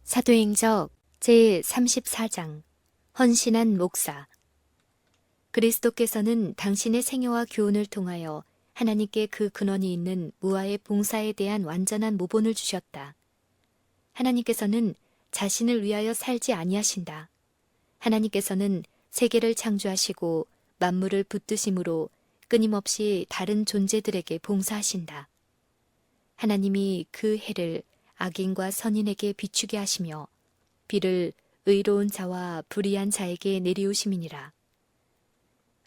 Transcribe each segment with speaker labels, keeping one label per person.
Speaker 1: 사도행적 제34장 헌신한 목사. 그리스도께서는 당신의 생애와 교훈을 통하여 하나님께 그 근원이 있는 무아의 봉사에 대한 완전한 모본을 주셨다. 하나님께서는 자신을 위하여 살지 아니하신다. 하나님께서는 세계를 창조하시고 만물을 붙드심으로 끊임없이 다른 존재들에게 봉사하신다. 하나님이 그 해를 악인과 선인에게 비추게 하시며 비를 의로운 자와 불의한 자에게 내리우심이니라.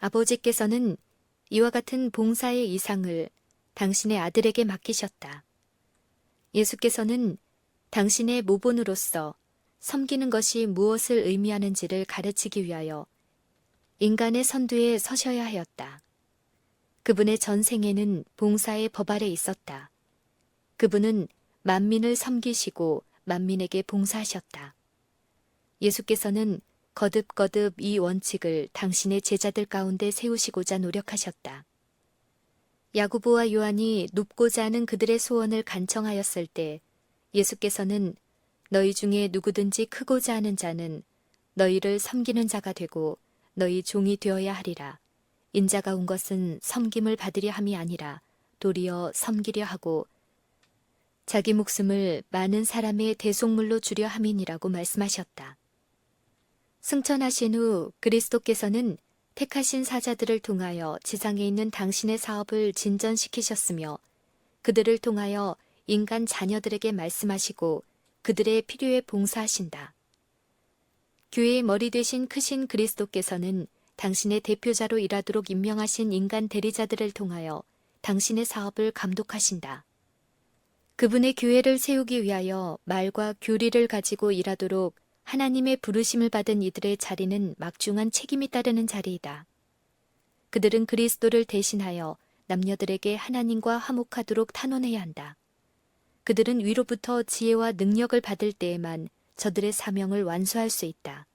Speaker 1: 아버지께서는 이와 같은 봉사의 이상을 당신의 아들에게 맡기셨다. 예수께서는 당신의 모본으로서 섬기는 것이 무엇을 의미하는지를 가르치기 위하여 인간의 선두에 서셔야 하였다. 그분의 전생에는 봉사의 법 아래 있었다. 그분은 만민을 섬기시고 만민에게 봉사하셨다. 예수께서는 거듭거듭 이 원칙을 당신의 제자들 가운데 세우시고자 노력하셨다. 야고보와 요한이 눕고자 하는 그들의 소원을 간청하였을 때 예수께서는 너희 중에 누구든지 크고자 하는 자는 너희를 섬기는 자가 되고 너희 종이 되어야 하리라. 인자가 온 것은 섬김을 받으려 함이 아니라 도리어 섬기려 하고 자기 목숨을 많은 사람의 대속물로 주려 함이니라고 말씀하셨다. 승천하신 후 그리스도께서는 택하신 사자들을 통하여 지상에 있는 당신의 사업을 진전시키셨으며 그들을 통하여 인간 자녀들에게 말씀하시고 그들의 필요에 봉사하신다. 교회의 머리 되신 크신 그리스도께서는 당신의 대표자로 일하도록 임명하신 인간 대리자들을 통하여 당신의 사업을 감독하신다. 그분의 교회를 세우기 위하여 말과 교리를 가지고 일하도록 하나님의 부르심을 받은 이들의 자리는 막중한 책임이 따르는 자리이다. 그들은 그리스도를 대신하여 남녀들에게 하나님과 화목하도록 탄원해야 한다. 그들은 위로부터 지혜와 능력을 받을 때에만 저들의 사명을 완수할 수 있다.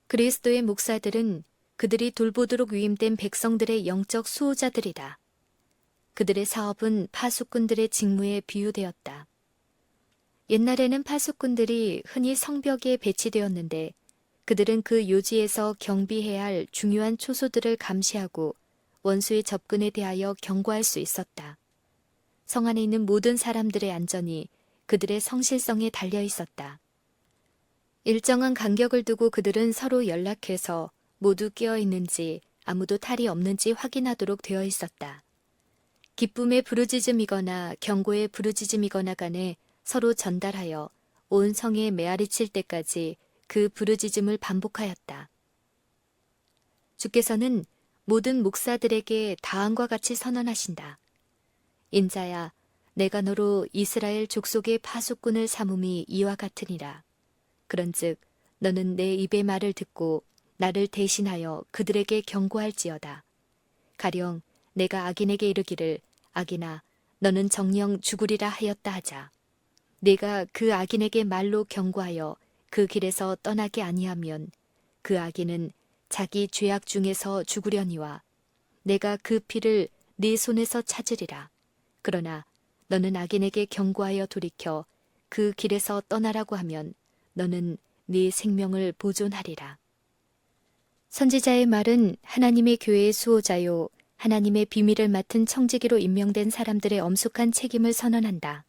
Speaker 1: 그리스도의 목사들은 그들이 돌보도록 위임된 백성들의 영적 수호자들이다. 그들의 사업은 파수꾼들의 직무에 비유되었다. 옛날에는 파수꾼들이 흔히 성벽에 배치되었는데 그들은 그 요지에서 경비해야 할 중요한 초소들을 감시하고 원수의 접근에 대하여 경고할 수 있었다. 성 안에 있는 모든 사람들의 안전이 그들의 성실성에 달려 있었다. 일정한 간격을 두고 그들은 서로 연락해서 모두 깨어 있는지 아무도 탈이 없는지 확인하도록 되어 있었다. 기쁨의 부르짖음이거나 경고의 부르짖음이거나 간에 서로 전달하여 온 성에 메아리칠 때까지 그 부르짖음을 반복하였다. 주께서는 모든 목사들에게 다음과 같이 선언하신다. 인자야, 내가 너로 이스라엘 족속의 파수꾼을 삼음이 이와 같으니라. 그런즉 너는 내 입의 말을 듣고 나를 대신하여 그들에게 경고할지어다. 가령 내가 악인에게 이르기를 악인아 너는 정녕 죽으리라 하였다 하자. 내가 그 악인에게 말로 경고하여 그 길에서 떠나게 아니하면 그 악인은 자기 죄악 중에서 죽으려니와 내가 그 피를 네 손에서 찾으리라. 그러나 너는 악인에게 경고하여 돌이켜 그 길에서 떠나라고 하면 너는 네 생명을 보존하리라. 선지자의 말은 하나님의 교회의 수호자요 하나님의 비밀을 맡은 청지기로 임명된 사람들의 엄숙한 책임을 선언한다.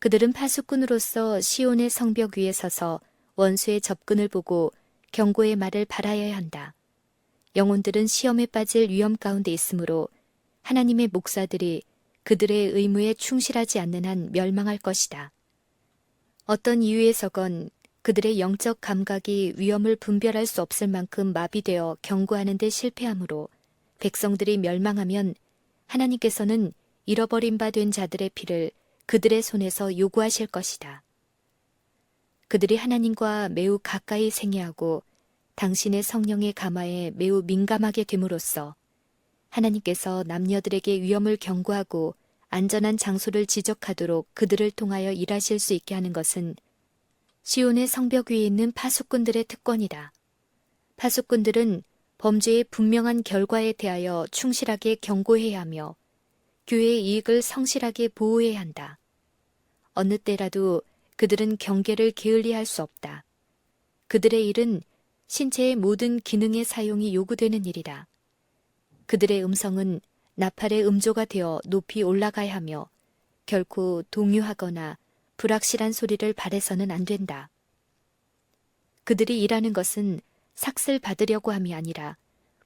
Speaker 1: 그들은 파수꾼으로서 시온의 성벽 위에 서서 원수의 접근을 보고 경고의 말을 발하여야 한다. 영혼들은 시험에 빠질 위험 가운데 있으므로 하나님의 목사들이 그들의 의무에 충실하지 않는 한 멸망할 것이다. 어떤 이유에서건 그들의 영적 감각이 위험을 분별할 수 없을 만큼 마비되어 경고하는 데 실패하므로 백성들이 멸망하면 하나님께서는 잃어버린 바 된 자들의 피를 그들의 손에서 요구하실 것이다. 그들이 하나님과 매우 가까이 생애하고 당신의 성령의 감화에 매우 민감하게 됨으로써 하나님께서 남녀들에게 위험을 경고하고 안전한 장소를 지적하도록 그들을 통하여 일하실 수 있게 하는 것은 시온의 성벽 위에 있는 파수꾼들의 특권이다. 파수꾼들은 범죄의 분명한 결과에 대하여 충실하게 경고해야 하며 교회의 이익을 성실하게 보호해야 한다. 어느 때라도 그들은 경계를 게을리할 수 없다. 그들의 일은 신체의 모든 기능의 사용이 요구되는 일이다. 그들의 음성은 나팔의 음조가 되어 높이 올라가야 하며 결코 동요하거나 불확실한 소리를 발해서는 안 된다. 그들이 일하는 것은 삭슬 받으려고 함이 아니라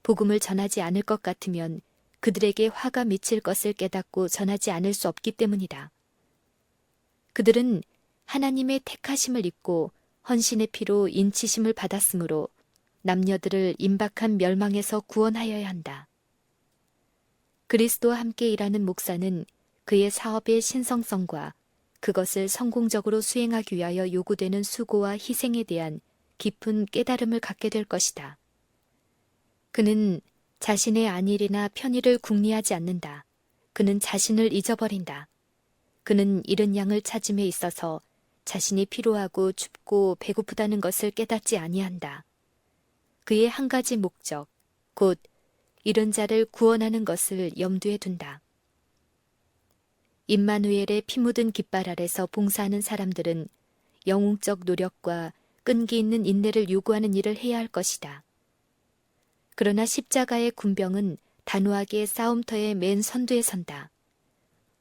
Speaker 1: 복음을 전하지 않을 것 같으면 그들에게 화가 미칠 것을 깨닫고 전하지 않을 수 없기 때문이다. 그들은 하나님의 택하심을 입고 헌신의 피로 인치심을 받았으므로 남녀들을 임박한 멸망에서 구원하여야 한다. 그리스도와 함께 일하는 목사는 그의 사업의 신성성과 그것을 성공적으로 수행하기 위하여 요구되는 수고와 희생에 대한 깊은 깨달음을 갖게 될 것이다. 그는 자신의 안일이나 편의를 궁리하지 않는다. 그는 자신을 잊어버린다. 그는 잃은 양을 찾음에 있어서 자신이 피로하고 춥고 배고프다는 것을 깨닫지 아니한다. 그의 한 가지 목적, 곧 잃은 자를 구원하는 것을 염두에 둔다. 임마누엘의 피 묻은 깃발 아래서 봉사하는 사람들은 영웅적 노력과 끈기 있는 인내를 요구하는 일을 해야 할 것이다. 그러나 십자가의 군병은 단호하게 싸움터의 맨 선두에 선다.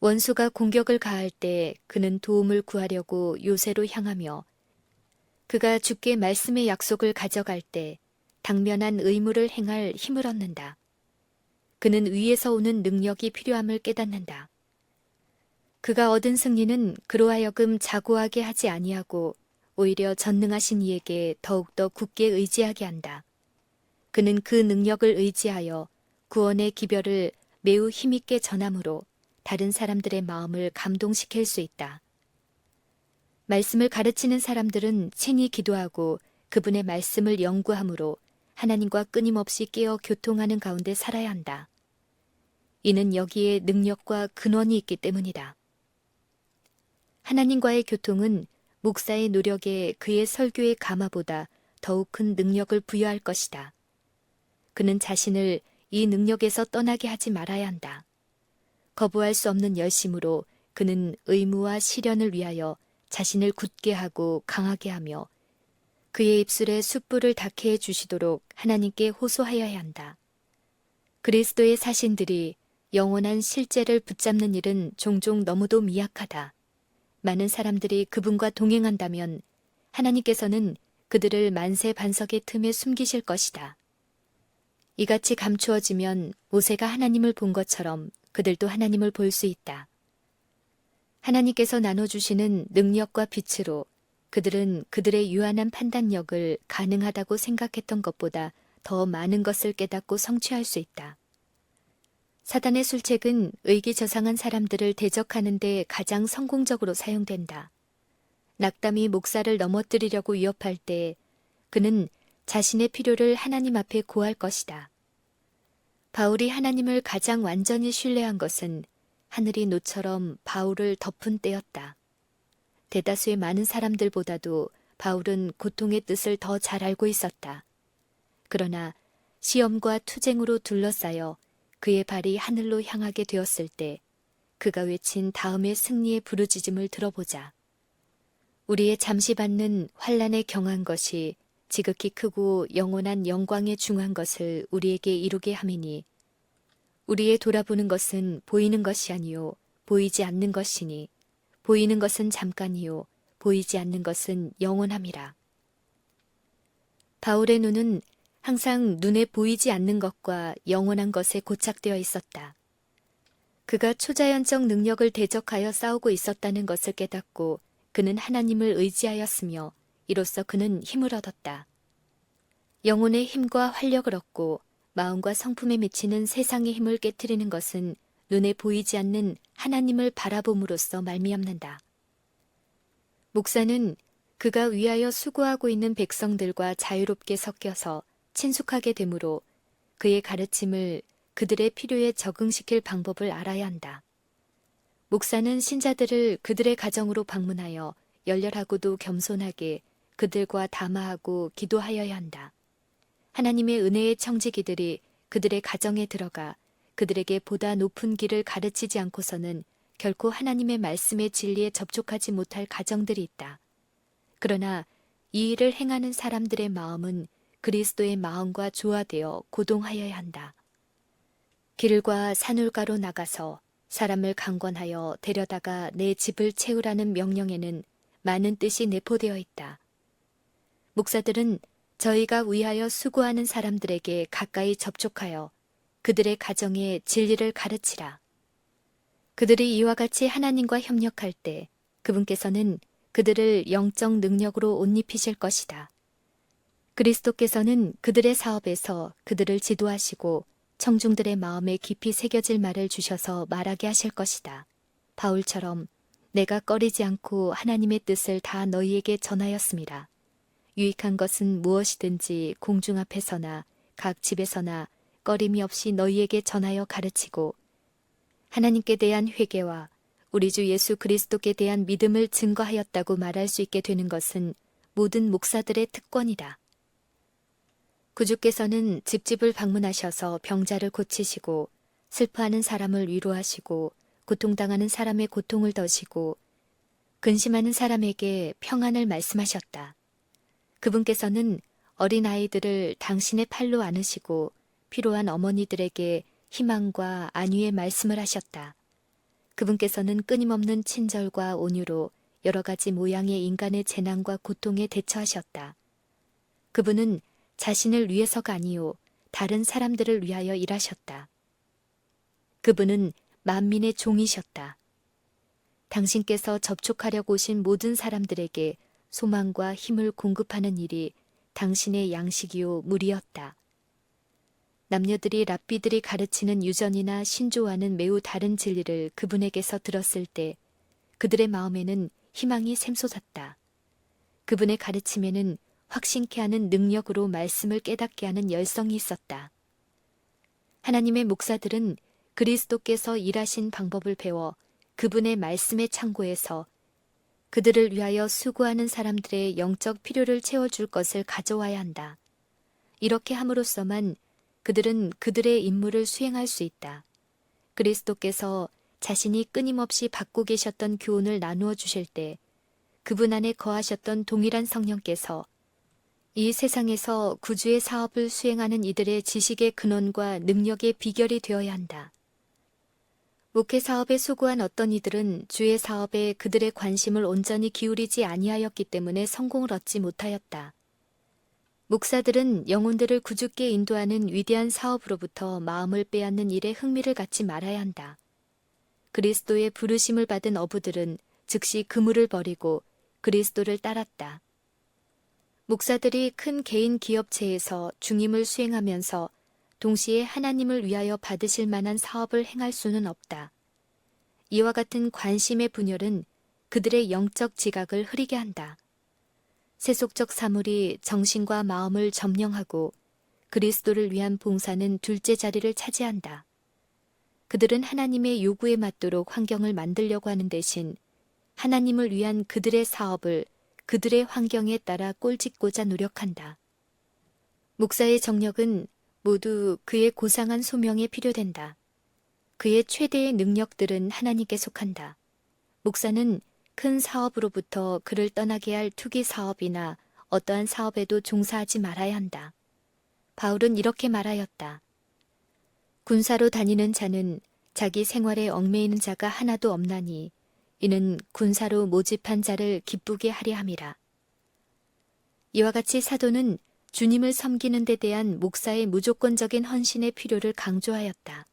Speaker 1: 원수가 공격을 가할 때 그는 도움을 구하려고 요새로 향하며 그가 주께 말씀의 약속을 가져갈 때 당면한 의무를 행할 힘을 얻는다. 그는 위에서 오는 능력이 필요함을 깨닫는다. 그가 얻은 승리는 그로 하여금 자고하게 하지 아니하고 오히려 전능하신 이에게 더욱더 굳게 의지하게 한다. 그는 그 능력을 의지하여 구원의 기별을 매우 힘있게 전함으로 다른 사람들의 마음을 감동시킬 수 있다. 말씀을 가르치는 사람들은 친히 기도하고 그분의 말씀을 연구함으로 하나님과 끊임없이 깨어 교통하는 가운데 살아야 한다. 이는 여기에 능력과 근원이 있기 때문이다. 하나님과의 교통은 목사의 노력에 그의 설교의 감화보다 더욱 큰 능력을 부여할 것이다. 그는 자신을 이 능력에서 떠나게 하지 말아야 한다. 거부할 수 없는 열심으로 그는 의무와 시련을 위하여 자신을 굳게 하고 강하게 하며 그의 입술에 숯불을 닿게 해 주시도록 하나님께 호소하여야 한다. 그리스도의 사신들이 영원한 실제를 붙잡는 일은 종종 너무도 미약하다. 많은 사람들이 그분과 동행한다면 하나님께서는 그들을 만세 반석의 틈에 숨기실 것이다. 이같이 감추어지면 모세가 하나님을 본 것처럼 그들도 하나님을 볼 수 있다. 하나님께서 나눠주시는 능력과 빛으로 그들은 그들의 유한한 판단력을 가능하다고 생각했던 것보다 더 많은 것을 깨닫고 성취할 수 있다. 사단의 술책은 의기저상한 사람들을 대적하는 데 가장 성공적으로 사용된다. 낙담이 목사를 넘어뜨리려고 위협할 때 그는 자신의 필요를 하나님 앞에 고할 것이다. 바울이 하나님을 가장 완전히 신뢰한 것은 하늘이 노처럼 바울을 덮은 때였다. 대다수의 많은 사람들보다도 바울은 고통의 뜻을 더 잘 알고 있었다. 그러나 시험과 투쟁으로 둘러싸여 그의 발이 하늘로 향하게 되었을 때 그가 외친 다음의 승리의 부르짖음을 들어보자. 우리의 잠시 받는 환난에 경한 것이 지극히 크고 영원한 영광에 중한 것을 우리에게 이루게 함이니 우리의 돌아보는 것은 보이는 것이 아니요 보이지 않는 것이니 보이는 것은 잠깐이요 보이지 않는 것은 영원함이라. 바울의 눈은 항상 눈에 보이지 않는 것과 영원한 것에 고착되어 있었다. 그가 초자연적 능력을 대적하여 싸우고 있었다는 것을 깨닫고 그는 하나님을 의지하였으며 이로써 그는 힘을 얻었다. 영혼의 힘과 활력을 얻고 마음과 성품에 미치는 세상의 힘을 깨트리는 것은 눈에 보이지 않는 하나님을 바라봄으로써 말미암는다. 목사는 그가 위하여 수고하고 있는 백성들과 자유롭게 섞여서 친숙하게 되므로 그의 가르침을 그들의 필요에 적응시킬 방법을 알아야 한다. 목사는 신자들을 그들의 가정으로 방문하여 열렬하고도 겸손하게 그들과 담화하고 기도하여야 한다. 하나님의 은혜의 청지기들이 그들의 가정에 들어가 그들에게 보다 높은 길을 가르치지 않고서는 결코 하나님의 말씀의 진리에 접촉하지 못할 가정들이 있다. 그러나 이 일을 행하는 사람들의 마음은 그리스도의 마음과 조화되어 고동하여야 한다. 길과 산울가로 나가서 사람을 강권하여 데려다가 내 집을 채우라는 명령에는 많은 뜻이 내포되어 있다. 목사들은 저희가 위하여 수고하는 사람들에게 가까이 접촉하여 그들의 가정에 진리를 가르치라. 그들이 이와 같이 하나님과 협력할 때 그분께서는 그들을 영적 능력으로 옷 입히실 것이다. 그리스도께서는 그들의 사업에서 그들을 지도하시고 청중들의 마음에 깊이 새겨질 말을 주셔서 말하게 하실 것이다. 바울처럼 내가 꺼리지 않고 하나님의 뜻을 다 너희에게 전하였습니다. 유익한 것은 무엇이든지 공중 앞에서나 각 집에서나 꺼림이 없이 너희에게 전하여 가르치고 하나님께 대한 회개와 우리 주 예수 그리스도께 대한 믿음을 증거하였다고 말할 수 있게 되는 것은 모든 목사들의 특권이다. 구주께서는 집집을 방문하셔서 병자를 고치시고 슬퍼하는 사람을 위로하시고 고통당하는 사람의 고통을 더시고 근심하는 사람에게 평안을 말씀하셨다. 그분께서는 어린아이들을 당신의 팔로 안으시고 필요한 어머니들에게 희망과 안위의 말씀을 하셨다. 그분께서는 끊임없는 친절과 온유로 여러 가지 모양의 인간의 재난과 고통에 대처하셨다. 그분은 자신을 위해서가 아니요 다른 사람들을 위하여 일하셨다. 그분은 만민의 종이셨다. 당신께서 접촉하려고 오신 모든 사람들에게 소망과 힘을 공급하는 일이 당신의 양식이요 물이었다. 남녀들이 랍비들이 가르치는 유전이나 신조와는 매우 다른 진리를 그분에게서 들었을 때 그들의 마음에는 희망이 샘솟았다. 그분의 가르침에는 확신케 하는 능력으로 말씀을 깨닫게 하는 열성이 있었다. 하나님의 목사들은 그리스도께서 일하신 방법을 배워 그분의 말씀의 창고에서 그들을 위하여 수고하는 사람들의 영적 필요를 채워줄 것을 가져와야 한다. 이렇게 함으로써만 그들은 그들의 임무를 수행할 수 있다. 그리스도께서 자신이 끊임없이 받고 계셨던 교훈을 나누어 주실 때 그분 안에 거하셨던 동일한 성령께서 이 세상에서 구주의 사업을 수행하는 이들의 지식의 근원과 능력의 비결이 되어야 한다. 목회 사업에 수고한 어떤 이들은 주의 사업에 그들의 관심을 온전히 기울이지 아니하였기 때문에 성공을 얻지 못하였다. 목사들은 영혼들을 구주께 인도하는 위대한 사업으로부터 마음을 빼앗는 일에 흥미를 갖지 말아야 한다. 그리스도의 부르심을 받은 어부들은 즉시 그물을 버리고 그리스도를 따랐다. 목사들이 큰 개인 기업체에서 중임을 수행하면서 동시에 하나님을 위하여 받으실 만한 사업을 행할 수는 없다. 이와 같은 관심의 분열은 그들의 영적 지각을 흐리게 한다. 세속적 사물이 정신과 마음을 점령하고 그리스도를 위한 봉사는 둘째 자리를 차지한다. 그들은 하나님의 요구에 맞도록 환경을 만들려고 하는 대신 하나님을 위한 그들의 사업을 그들의 환경에 따라 꼴짓고자 노력한다. 목사의 정력은 모두 그의 고상한 소명에 필요된다. 그의 최대의 능력들은 하나님께 속한다. 목사는 큰 사업으로부터 그를 떠나게 할 투기 사업이나 어떠한 사업에도 종사하지 말아야 한다. 바울은 이렇게 말하였다. 군사로 다니는 자는 자기 생활에 얽매이는 자가 하나도 없나니 이는 군사로 모집한 자를 기쁘게 하려 함이라. 이와 같이 사도는 주님을 섬기는 데 대한 목사의 무조건적인 헌신의 필요를 강조하였다.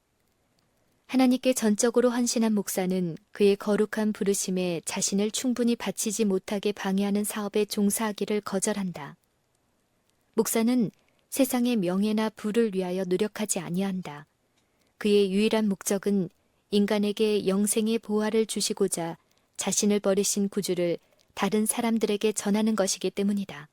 Speaker 1: 하나님께 전적으로 헌신한 목사는 그의 거룩한 부르심에 자신을 충분히 바치지 못하게 방해하는 사업에 종사하기를 거절한다. 목사는 세상의 명예나 부를 위하여 노력하지 아니한다. 그의 유일한 목적은 인간에게 영생의 보화를 주시고자 자신을 버리신 구주를 다른 사람들에게 전하는 것이기 때문이다.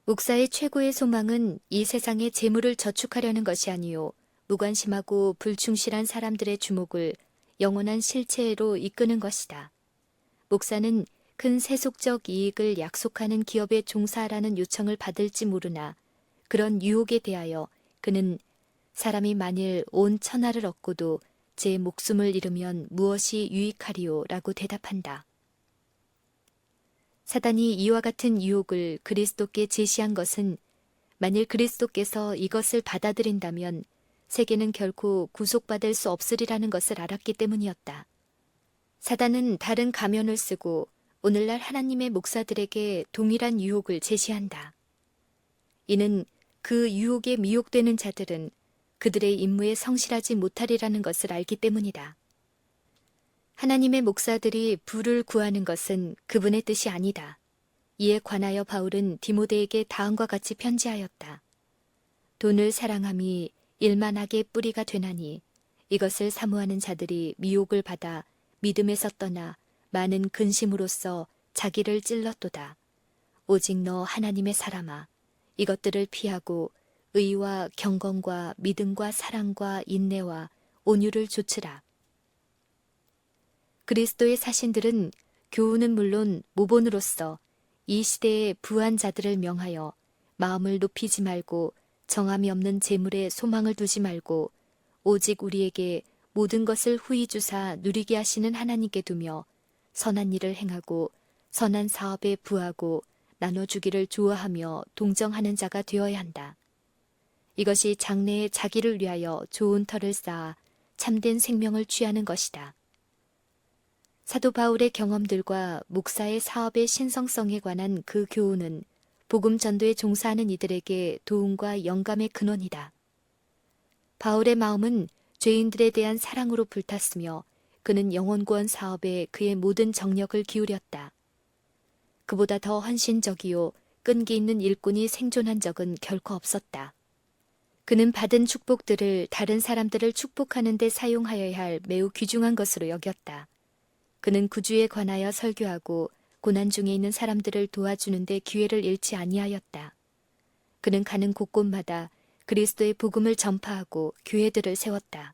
Speaker 1: 목사의 최고의 소망은 이 세상의 재물을 저축하려는 것이 아니요 무관심하고 불충실한 사람들의 주목을 영원한 실체로 이끄는 것이다. 목사는 큰 세속적 이익을 약속하는 기업에 종사하라는 요청을 받을지 모르나 그런 유혹에 대하여 그는 사람이 만일 온 천하를 얻고도 제 목숨을 잃으면 무엇이 유익하리요? 라고 대답한다. 사단이 이와 같은 유혹을 그리스도께 제시한 것은 만일 그리스도께서 이것을 받아들인다면 세계는 결코 구속받을 수 없으리라는 것을 알았기 때문이었다. 사단은 다른 가면을 쓰고 오늘날 하나님의 목사들에게 동일한 유혹을 제시한다. 이는 그 유혹에 미혹되는 자들은 그들의 임무에 성실하지 못하리라는 것을 알기 때문이다. 하나님의 목사들이 부를 구하는 것은 그분의 뜻이 아니다. 이에 관하여 바울은 디모데에게 다음과 같이 편지하였다. 돈을 사랑함이 일만하게 뿌리가 되나니 이것을 사모하는 자들이 미혹을 받아 믿음에서 떠나 많은 근심으로써 자기를 찔렀도다. 오직 너 하나님의 사람아, 이것들을 피하고 의와 경건과 믿음과 사랑과 인내와 온유를 조치라. 그리스도의 사신들은 교훈은 물론 모본으로서 이 시대의 부한 자들을 명하여 마음을 높이지 말고 정함이 없는 재물에 소망을 두지 말고 오직 우리에게 모든 것을 후히 주사 누리게 하시는 하나님께 두며 선한 일을 행하고 선한 사업에 부하고 나눠주기를 좋아하며 동정하는 자가 되어야 한다. 이것이 장래에 자기를 위하여 좋은 터를 쌓아 참된 생명을 취하는 것이다. 사도 바울의 경험들과 목사의 사업의 신성성에 관한 그 교훈은 복음 전도에 종사하는 이들에게 도움과 영감의 근원이다. 바울의 마음은 죄인들에 대한 사랑으로 불탔으며 그는 영혼구원 사업에 그의 모든 정력을 기울였다. 그보다 더 헌신적이요 끈기 있는 일꾼이 생존한 적은 결코 없었다. 그는 받은 축복들을 다른 사람들을 축복하는 데 사용하여야 할 매우 귀중한 것으로 여겼다. 그는 구주에 관하여 설교하고 고난 중에 있는 사람들을 도와주는 데 기회를 잃지 아니하였다. 그는 가는 곳곳마다 그리스도의 복음을 전파하고 교회들을 세웠다.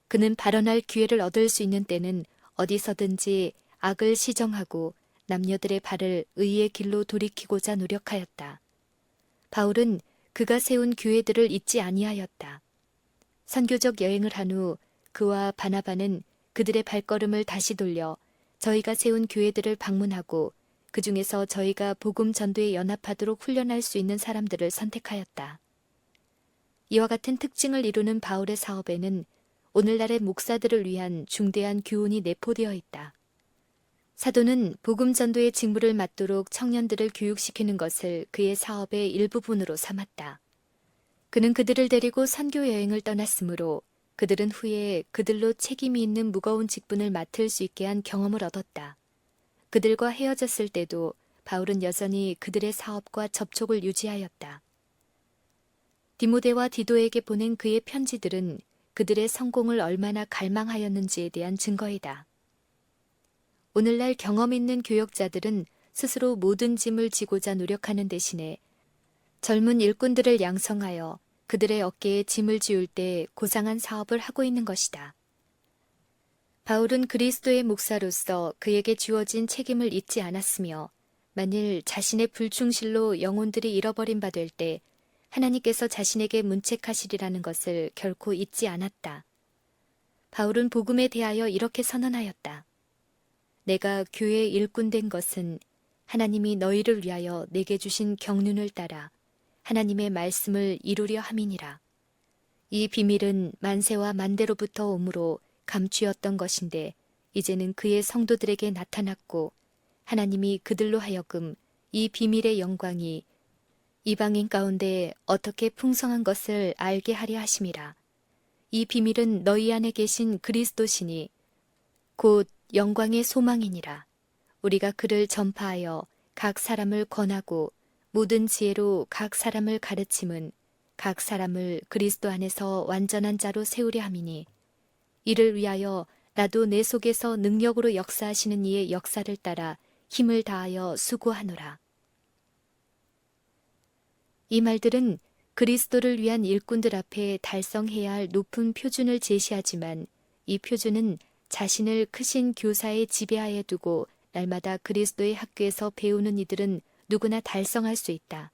Speaker 1: 그는 발언할 기회를 얻을 수 있는 때는 어디서든지 악을 시정하고 남녀들의 발을 의의 길로 돌이키고자 노력하였다. 바울은 그가 세운 교회들을 잊지 아니하였다. 선교적 여행을 한 후 그와 바나바는 그들의 발걸음을 다시 돌려 저희가 세운 교회들을 방문하고 그 중에서 저희가 복음 전도에 연합하도록 훈련할 수 있는 사람들을 선택하였다. 이와 같은 특징을 이루는 바울의 사업에는 오늘날의 목사들을 위한 중대한 교훈이 내포되어 있다. 사도는 복음 전도의 직무를 맡도록 청년들을 교육시키는 것을 그의 사업의 일부분으로 삼았다. 그는 그들을 데리고 선교 여행을 떠났으므로 그들은 후에 그들로 책임이 있는 무거운 직분을 맡을 수 있게 한 경험을 얻었다. 그들과 헤어졌을 때도 바울은 여전히 그들의 사업과 접촉을 유지하였다. 디모데와 디도에게 보낸 그의 편지들은 그들의 성공을 얼마나 갈망하였는지에 대한 증거이다. 오늘날 경험 있는 교역자들은 스스로 모든 짐을 지고자 노력하는 대신에 젊은 일꾼들을 양성하여 그들의 어깨에 짐을 지울 때 고상한 사업을 하고 있는 것이다. 바울은 그리스도의 목사로서 그에게 주어진 책임을 잊지 않았으며 만일 자신의 불충실로 영혼들이 잃어버린 바 될 때 하나님께서 자신에게 문책하시리라는 것을 결코 잊지 않았다. 바울은 복음에 대하여 이렇게 선언하였다. 내가 교회의 일꾼 된 것은 하나님이 너희를 위하여 내게 주신 경륜을 따라 하나님의 말씀을 이루려 함이니라. 이 비밀은 만세와 만대로부터 오므로 감추었던 것인데 이제는 그의 성도들에게 나타났고 하나님이 그들로 하여금 이 비밀의 영광이 이방인 가운데 어떻게 풍성한 것을 알게 하려 하심이라. 이 비밀은 너희 안에 계신 그리스도시니 곧 영광의 소망이니라. 우리가 그를 전파하여 각 사람을 권하고 모든 지혜로 각 사람을 가르침은 각 사람을 그리스도 안에서 완전한 자로 세우려 함이니 이를 위하여 나도 내 속에서 능력으로 역사하시는 이의 역사를 따라 힘을 다하여 수고하노라. 이 말들은 그리스도를 위한 일꾼들 앞에 달성해야 할 높은 표준을 제시하지만 이 표준은 자신을 크신 교사의 지배하에 두고 날마다 그리스도의 학교에서 배우는 이들은 누구나 달성할 수 있다.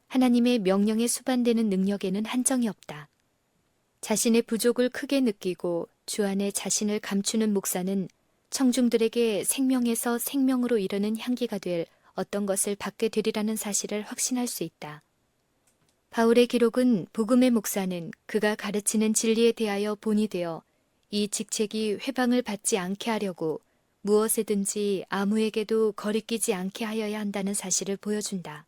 Speaker 1: 하나님의 명령에 수반되는 능력에는 한정이 없다. 자신의 부족을 크게 느끼고 주 안에 자신을 감추는 목사는 청중들에게 생명에서 생명으로 이르는 향기가 될 어떤 것을 받게 되리라는 사실을 확신할 수 있다. 바울의 기록은 복음의 목사는 그가 가르치는 진리에 대하여 본이 되어 이 직책이 회방을 받지 않게 하려고 무엇에든지 아무에게도 거리끼지 않게 하여야 한다는 사실을 보여준다.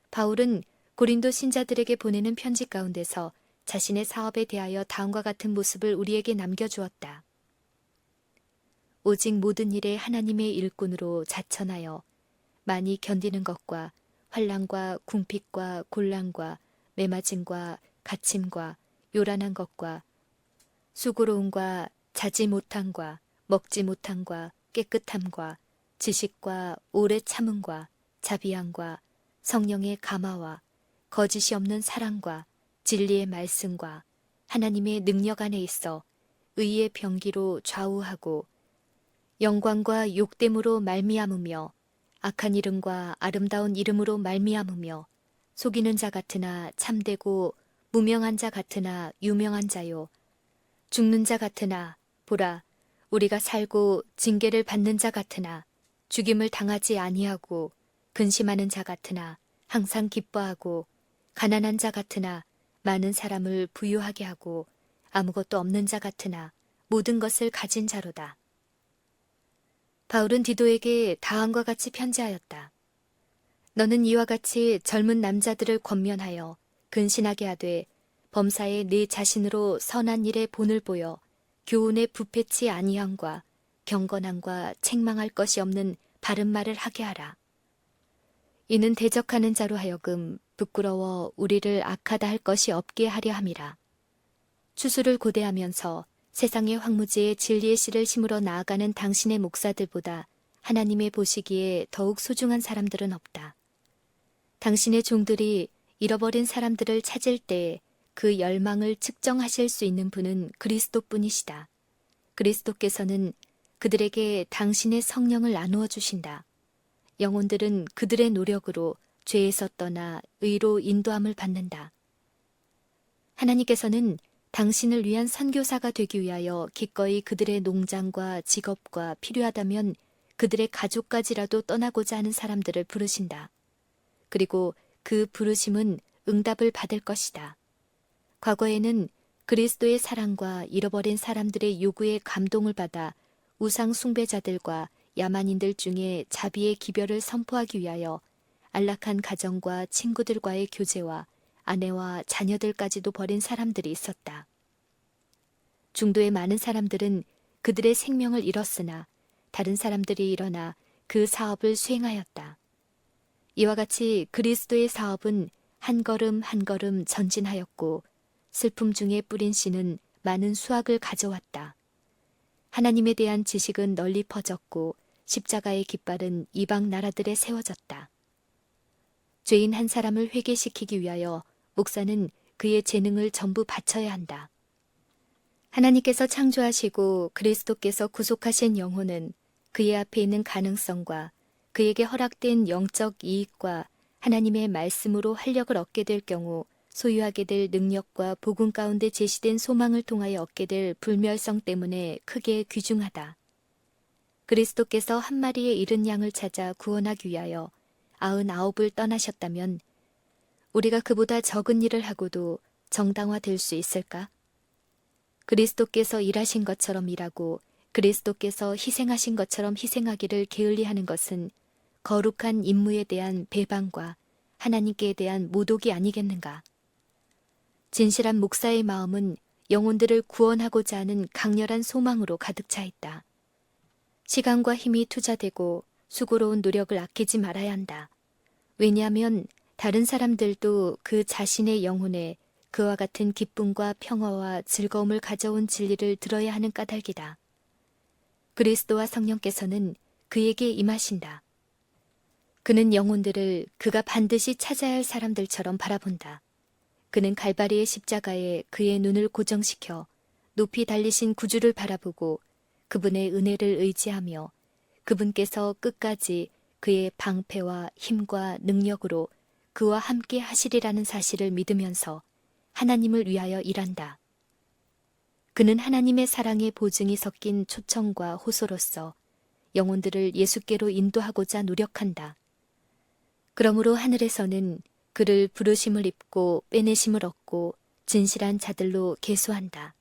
Speaker 1: 바울은 고린도 신자들에게 보내는 편지 가운데서 자신의 사업에 대하여 다음과 같은 모습을 우리에게 남겨주었다. 오직 모든 일에 하나님의 일꾼으로 자천하여 많이 견디는 것과 환난과 궁핍과 곤란과 매맞음과 갇힘과 요란한 것과 수고로움과 자지 못함과 먹지 못함과 깨끗함과 지식과 오래 참음과 자비함과 성령의 감화와 거짓이 없는 사랑과 진리의 말씀과 하나님의 능력 안에 있어 의의 병기로 좌우하고 영광과 욕됨으로 말미암으며 악한 이름과 아름다운 이름으로 말미암으며 속이는 자 같으나 참되고 무명한 자 같으나 유명한 자요 죽는 자 같으나 보라 우리가 살고 징계를 받는 자 같으나 죽임을 당하지 아니하고 근심하는 자 같으나 항상 기뻐하고 가난한 자 같으나 많은 사람을 부유하게 하고 아무것도 없는 자 같으나 모든 것을 가진 자로다. 바울은 디도에게 다음과 같이 편지하였다. 너는 이와 같이 젊은 남자들을 권면하여 근신하게 하되 범사에 네 자신으로 선한 일에 본을 보여 교훈에 부패치 아니함과 경건함과 책망할 것이 없는 바른 말을 하게 하라. 이는 대적하는 자로 하여금 부끄러워 우리를 악하다 할 것이 없게 하려 함이라. 추수를 고대하면서 세상의 황무지에 진리의 씨를 심으러 나아가는 당신의 목사들보다 하나님의 보시기에 더욱 소중한 사람들은 없다. 당신의 종들이 잃어버린 사람들을 찾을 때 그 열망을 측정하실 수 있는 분은 그리스도뿐이시다. 그리스도께서는 그들에게 당신의 성령을 나누어 주신다. 영혼들은 그들의 노력으로 죄에서 떠나 의로 인도함을 받는다. 하나님께서는 당신을 위한 선교사가 되기 위하여 기꺼이 그들의 농장과 직업과 필요하다면 그들의 가족까지라도 떠나고자 하는 사람들을 부르신다. 그리고 그 부르심은 응답을 받을 것이다. 과거에는 그리스도의 사랑과 잃어버린 사람들의 요구에 감동을 받아 우상 숭배자들과 야만인들 중에 자비의 기별을 선포하기 위하여 안락한 가정과 친구들과의 교제와 아내와 자녀들까지도 버린 사람들이 있었다. 중도의 많은 사람들은 그들의 생명을 잃었으나 다른 사람들이 일어나 그 사업을 수행하였다. 이와 같이 그리스도의 사업은 한 걸음 한 걸음 전진하였고 슬픔 중에 뿌린 씨는 많은 수확을 가져왔다. 하나님에 대한 지식은 널리 퍼졌고 십자가의 깃발은 이방 나라들에 세워졌다. 죄인 한 사람을 회개시키기 위하여 목사는 그의 재능을 전부 바쳐야 한다. 하나님께서 창조하시고 그리스도께서 구속하신 영혼은 그의 앞에 있는 가능성과 그에게 허락된 영적 이익과 하나님의 말씀으로 활력을 얻게 될 경우 소유하게 될 능력과 복음 가운데 제시된 소망을 통하여 얻게 될 불멸성 때문에 크게 귀중하다. 그리스도께서 한 마리의 잃은 양을 찾아 구원하기 위하여 99을 떠나셨다면 우리가 그보다 적은 일을 하고도 정당화될 수 있을까? 그리스도께서 일하신 것처럼 일하고 그리스도께서 희생하신 것처럼 희생하기를 게을리하는 것은 거룩한 임무에 대한 배반과 하나님께 대한 모독이 아니겠는가? 진실한 목사의 마음은 영혼들을 구원하고자 하는 강렬한 소망으로 가득 차 있다. 시간과 힘이 투자되고 수고로운 노력을 아끼지 말아야 한다. 왜냐하면 다른 사람들도 그 자신의 영혼에 그와 같은 기쁨과 평화와 즐거움을 가져온 진리를 들어야 하는 까닭이다. 그리스도와 성령께서는 그에게 임하신다. 그는 영혼들을 그가 반드시 찾아야 할 사람들처럼 바라본다. 그는 갈바리의 십자가에 그의 눈을 고정시켜 높이 달리신 구주를 바라보고 그분의 은혜를 의지하며 그분께서 끝까지 그의 방패와 힘과 능력으로 그와 함께 하시리라는 사실을 믿으면서 하나님을 위하여 일한다. 그는 하나님의 사랑의 보증이 섞인 초청과 호소로서 영혼들을 예수께로 인도하고자 노력한다. 그러므로 하늘에서는 그를 부르심을 입고 빼내심을 얻고 진실한 자들로 계수한다.